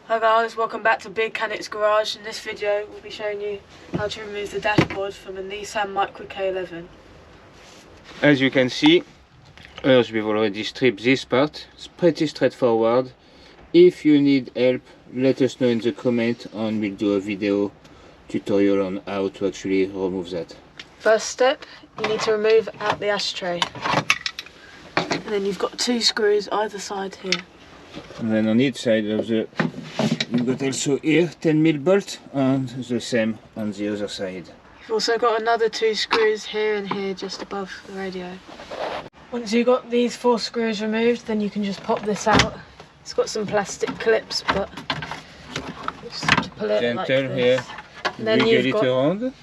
Hi guys, welcome back to Beardchanics Garage. In this video we'll be showing you how to remove the dashboard from a Nissan Micra K11. As you can see, as we've already stripped this part, it's pretty straightforward. If you need help, let us know in the comment and we'll do a video tutorial on how to actually remove that. First step, you need to remove out the ashtray. And then you've got two screws either side here. And then on each side of the, you've got also here 10mm bolt and the same on the other side. You've also got another two screws here and here just above the radio. Once you've got these 4 screws removed, then you can just pop this out. It's got some plastic clips, but just have to pull it Gentle like this. Here, And then wiggle it around.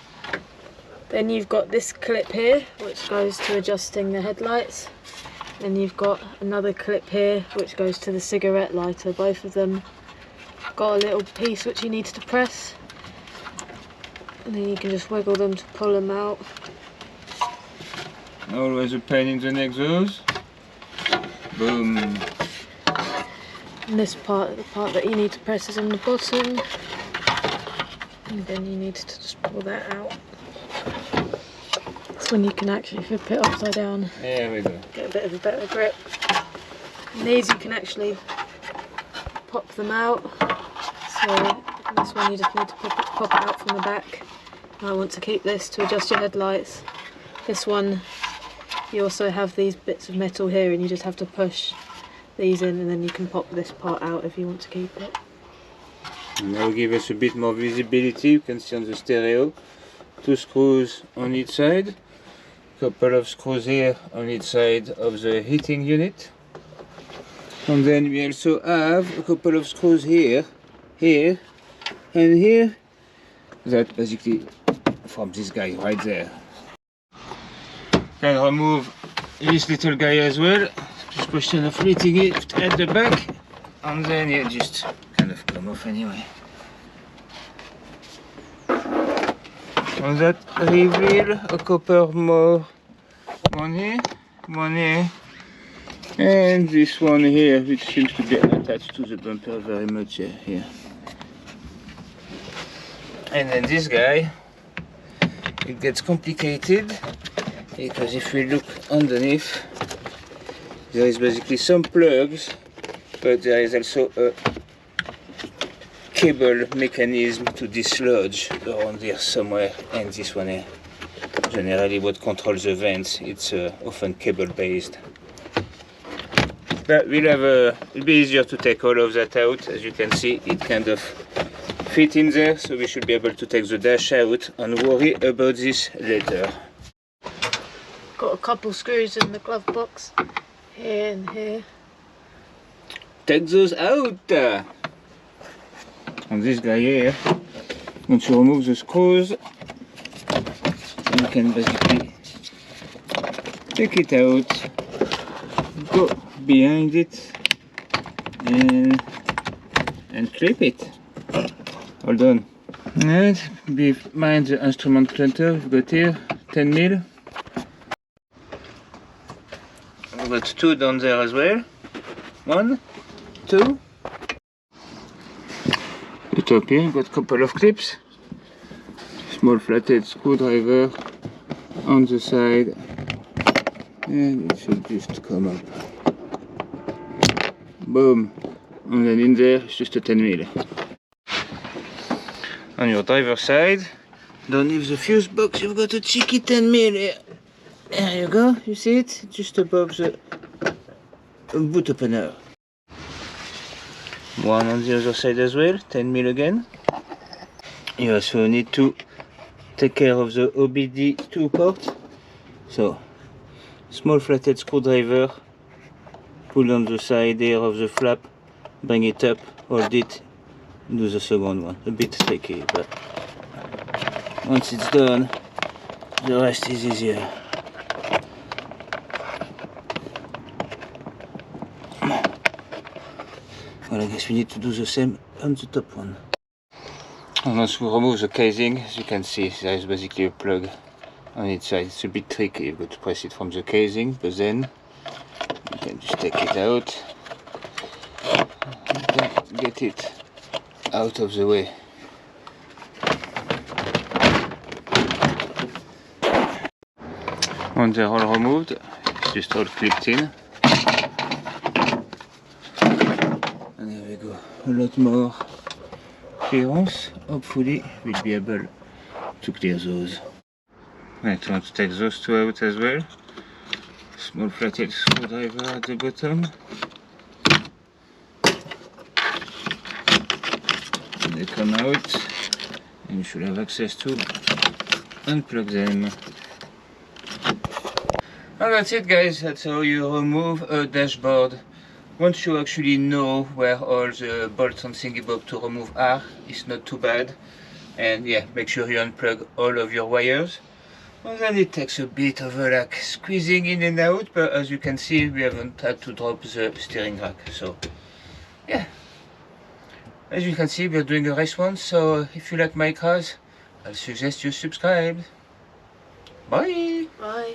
Then you've got this clip here, which goes to adjusting the headlights. Then you've got another clip here, which goes to the cigarette lighter. Both of them got a little piece which you need to press. And then you can just wiggle them to pull them out. Always a pain in the neck, those. Boom. And this part, the part that you need to press is in the bottom. And then you need to just pull that out. That's when you can actually flip it upside down. There we go. Get a bit of a better grip. And these you can actually pop them out. So this one you just need to pop it out from the back. I want to keep this to adjust your headlights. This one, you also have these bits of metal here and you just have to push these in and then you can pop this part out if you want to keep it. And that will give us a bit more visibility. You can see on the stereo 2 screws on each side, couple of screws here on each side of the heating unit, and then we also have a couple of screws here, here and here, that basically from this guy right there. Can remove this little guy as well. Just question of lifting it at the back and then yeah, just kind of come off anyway. And that reveal a couple more, one here, and this one here, which seems to be attached to the bumper very much here. And then this guy, it gets complicated because if we look underneath, there is basically some plugs, but there is also a cable mechanism to dislodge around here somewhere, and this one here, generally what controls the vents, it's often cable based. But it'll be easier to take all of that out. As you can see, it kind of fit in there, so we should be able to take the dash out and worry about this later. Got a couple screws in the glove box, here and here. Take those out! And this guy here, once you remove the screws, you can basically take it out, go behind it, and clip it. All done. And behind the instrument cluster, we've got here 10mm. We've got 2 down there as well. 1, 2. The top here, got a couple of clips. Small flathead screwdriver on the side. And it should just come up. Boom. And then in there, it's just a 10mm. On your driver's side, underneath the fuse box, you've got a cheeky 10mm here. There you go, you see it? Just above the boot opener. One on the other side as well, 10mm again. You also need to take care of the OBD2 port. So, small flathead screwdriver, pull on the side here of the flap, bring it up, hold it, do the second one. A bit tricky, but once it's done, the rest is easier. Well, I guess we need to do the same on the top one. And once we remove the casing, as you can see, there is basically a plug on its side. It's a bit tricky, you've got to press it from the casing, but then you can just take it out, get it out of the way. When they're all removed, it's just all clipped in. And there we go, a lot more clearance. Hopefully we'll be able to clear those. Right, I want to take those two out as well. Small flathead screwdriver at the bottom. And they come out, and you should have access to unplug them. And that's it, guys. That's how you remove a dashboard. Once you actually know where all the bolts and thingy bob to remove are, it's not too bad. And yeah, make sure you unplug all of your wires. And then it takes a bit of like squeezing in and out, but as you can see, we haven't had to drop the steering rack. So yeah, as you can see, we're doing a race one. So if you like Micras, I suggest you subscribe. Bye. Bye.